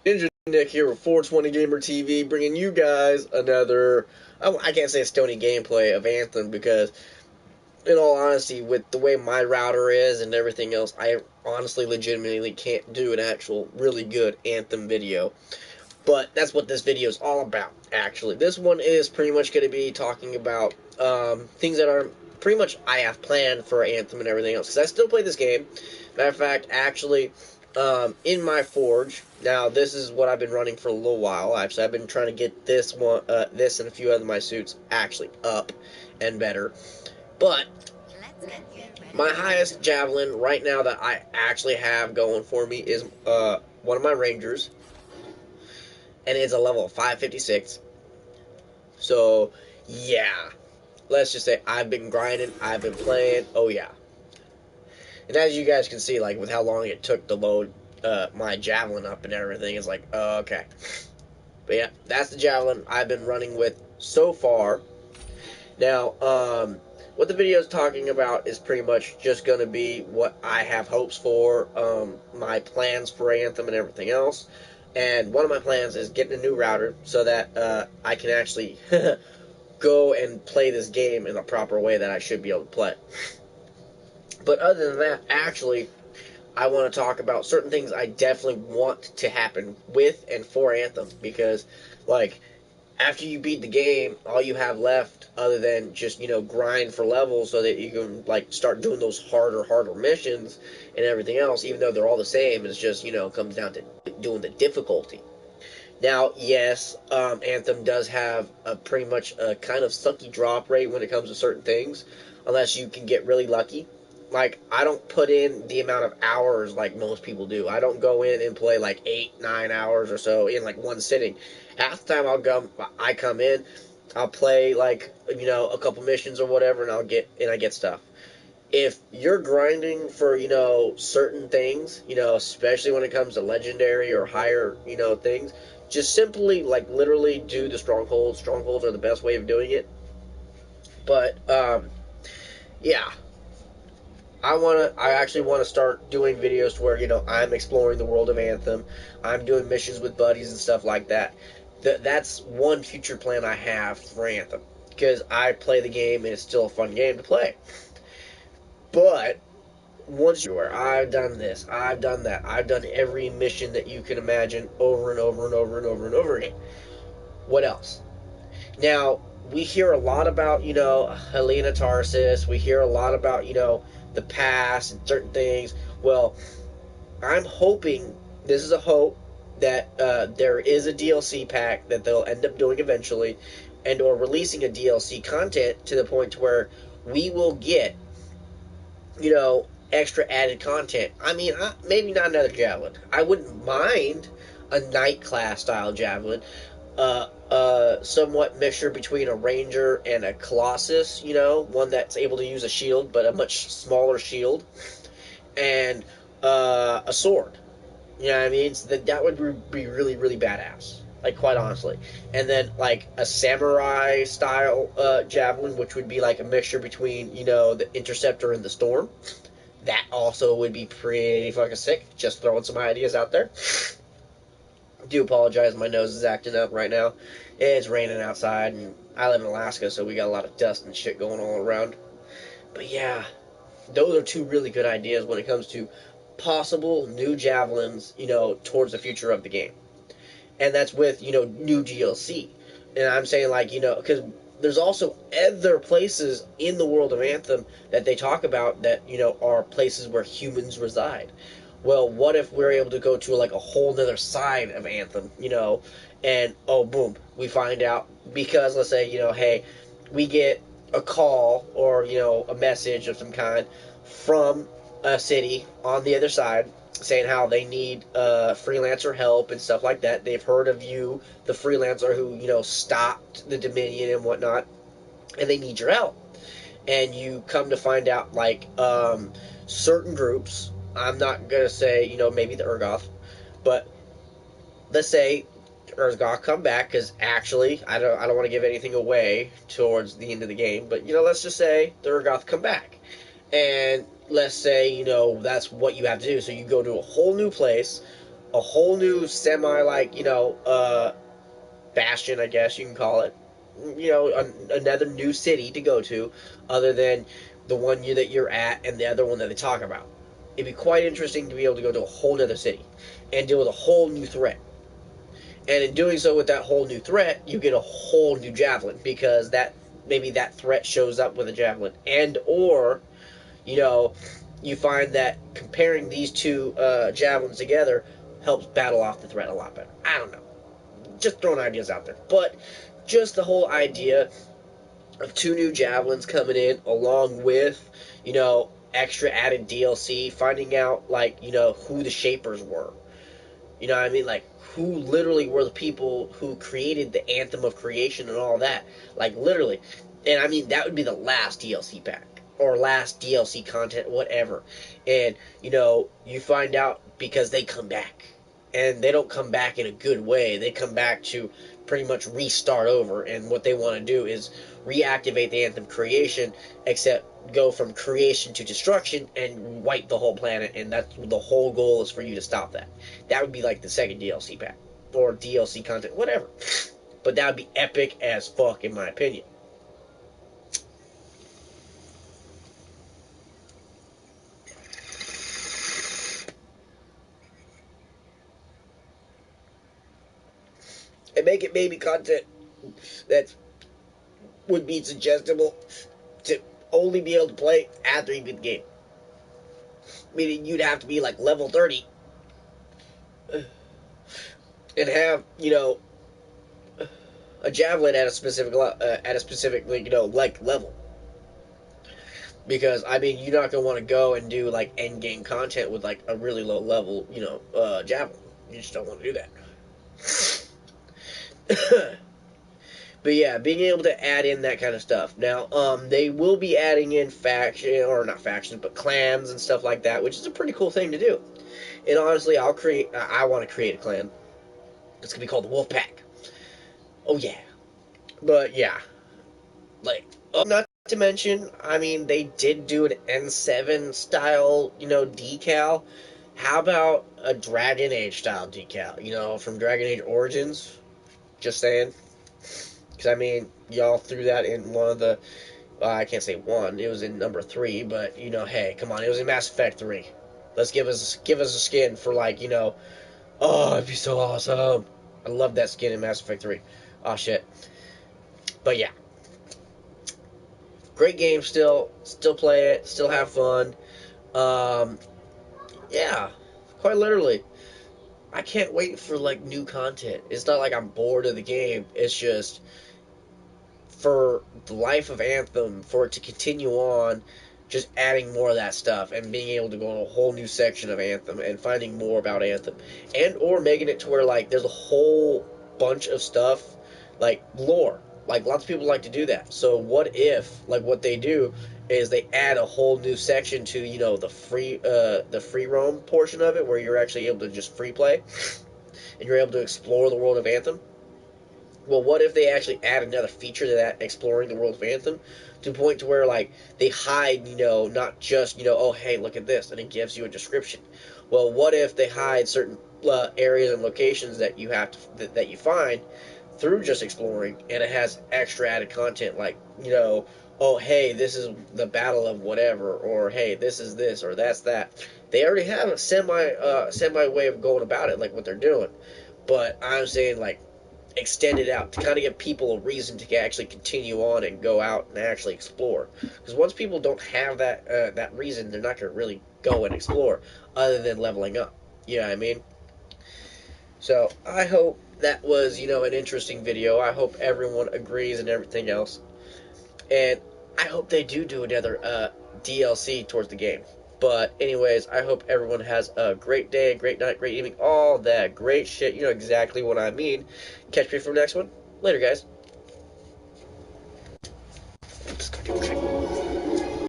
Ninja Nick here with 420 Gamer TV, bringing you guys another, I can't say stony gameplay of Anthem because, in all honesty, with the way my router is and everything else, I honestly legitimately can't do an actual really good Anthem video. But that's what this video is all about, actually. This one is pretty much going to be talking about things that are pretty much I have planned for Anthem and everything else. Because I still play this game. Matter of fact, actually, in my forge, now this is what I've been running for a little while. Actually, I've been trying to get this one, this and a few other of my suits actually up and better. But my highest javelin right now that I actually have going for me is one of my rangers, and it's a level 556. So, yeah. Let's just say I've been grinding, I've been playing, oh yeah. And as you guys can see, like, with how long it took to load my javelin up and everything, it's like, okay. But yeah, that's the javelin I've been running with so far. Now, what the video is talking about is pretty much just going to be what I have hopes for, my plans for Anthem and everything else. And one of my plans is getting a new router so that I can actually go and play this game in a proper way that I should be able to play. But other than that, actually, I want to talk about certain things I definitely want to happen with and for Anthem. Because, like, after you beat the game, all you have left other than just, grind for levels so that you can, like, start doing those harder missions and everything else, even though they're all the same, it's just, comes down to doing the difficulty. Now, yes, Anthem does have a pretty much a kind of sucky drop rate when it comes to certain things, unless you can get really lucky. Like, I don't put in the amount of hours like most people do. I don't go in and play like 8-9 hours or so in like one sitting. Half the time I come in, I'll play like, a couple missions or whatever, and I get stuff. If you're grinding for, certain things, especially when it comes to legendary or higher, things, just simply, like, literally do the strongholds. Strongholds are the best way of doing it. But, yeah. I actually want to start doing videos where, I'm exploring the world of Anthem. I'm doing missions with buddies and stuff like that. That's one future plan I have for Anthem. Because I play the game and it's still a fun game to play. But once you're, I've done this, I've done that, I've done every mission that you can imagine over and over and over and over and over again. What else? Now, we hear a lot about, Helena Tarsis. We hear a lot about, the past and certain things. Well, I'm hoping, this is a hope, that there is a DLC pack that they'll end up doing eventually, and or releasing a DLC content to the point where we will get, extra added content. I mean, maybe not another javelin. I wouldn't mind a night class style javelin. Somewhat mixture between a ranger and a colossus, one that's able to use a shield, but a much smaller shield, and a sword. You know what I mean? So that would be really, really badass. Like, quite honestly. And then, like, a samurai style javelin, which would be like a mixture between, the interceptor and the storm. That also would be pretty fucking sick. Just throwing some ideas out there. Do apologize, my nose is acting up right now. It's raining outside, and I live in Alaska, so we got a lot of dust and shit going all around. But yeah, those are two really good ideas when it comes to possible new javelins, towards the future of the game. And that's with, new DLC. And I'm saying, like, because there's also other places in the world of Anthem that they talk about that, are places where humans reside. Well, what if we're able to go to, like, a whole nother side of Anthem, and, oh, boom, we find out, because, let's say, hey, we get a call or, a message of some kind from a city on the other side saying how they need freelancer help and stuff like that. They've heard of you, the freelancer who, stopped the Dominion and whatnot, and they need your help. And you come to find out, like, certain groups, I'm not going to say, maybe the Urgoth, but let's say Urgoth come back, because actually, I don't want to give anything away towards the end of the game, but, let's just say the Urgoth come back. And let's say, that's what you have to do. So you go to a whole new place, a whole new semi, like, bastion, I guess you can call it. Another new city to go to, other than the one that you're at and the other one that they talk about. It'd be quite interesting to be able to go to a whole other city and deal with a whole new threat. And in doing so with that whole new threat, you get a whole new javelin, because that threat shows up with a javelin, and or you know you find that comparing these two javelins together helps battle off the threat a lot better. I don't know, just throwing ideas out there, but just the whole idea of two new javelins coming in, along with extra added DLC, finding out who the shapers were. You know what I mean? Like, who literally were the people who created the Anthem of Creation and all that. Like, literally. And I mean, that would be the last DLC pack. Or last DLC content, whatever. And, you find out because they come back. And they don't come back in a good way. They come back to pretty much restart over. And what they want to do is reactivate the Anthem Creation, except go from creation to destruction and wipe the whole planet, and that's the whole goal, is for you to stop that. That would be like the second DLC pack, or DLC content, whatever. But that would be epic as fuck, in my opinion. And make it maybe content that would be suggestible to only be able to play after you beat the game. Meaning you'd have to be like level 30 and have, a javelin at a specific like level. Because I mean, you're not gonna want to go and do like end game content with like a really low level, javelin. You just don't want to do that. But yeah, being able to add in that kind of stuff. Now, they will be adding in not factions, but clans and stuff like that, which is a pretty cool thing to do. And honestly, I want to create a clan. It's gonna be called the Wolf Pack. Oh yeah. But yeah, like, not to mention, I mean, they did do an N7 style, decal. How about a Dragon Age style decal? From Dragon Age Origins. Just saying. Because, I mean, y'all threw that in one of the, I can't say one, it was in number 3, but, hey, come on, it was in Mass Effect 3. Let's give us a skin for, oh, it'd be so awesome. I love that skin in Mass Effect 3. Oh, shit. But, yeah. Great game still play it, still have fun. Yeah, quite literally. I can't wait for, new content. It's not like I'm bored of the game, it's just, for the life of Anthem, for it to continue on, just adding more of that stuff and being able to go in a whole new section of Anthem and finding more about Anthem, and or making it to where there's a whole bunch of stuff like lore. Lots of people like to do that. So what if what they do is they add a whole new section to the free roam portion of it, where you're actually able to just free play and you're able to explore the world of Anthem. Well, what if they actually add another feature to that, exploring the world of Anthem, to the point to where they hide, not just oh hey, look at this, and it gives you a description. Well, what if they hide certain areas and locations that you have to that you find through just exploring, and it has extra added content oh hey, this is the battle of whatever, or hey, this is this, or that's that. They already have a semi way of going about it, what they're doing. But I'm saying extend it out to kind of give people a reason to actually continue on and go out and actually explore. Because once people don't have that reason, they're not going to really go and explore, other than leveling up. You know what I mean? So I hope that was an interesting video. I hope everyone agrees and everything else. And I hope they do another DLC towards the game. But anyways, I hope everyone has a great day, great night, great evening, all that great shit. You know exactly what I mean. Catch me for the next one. Later, guys.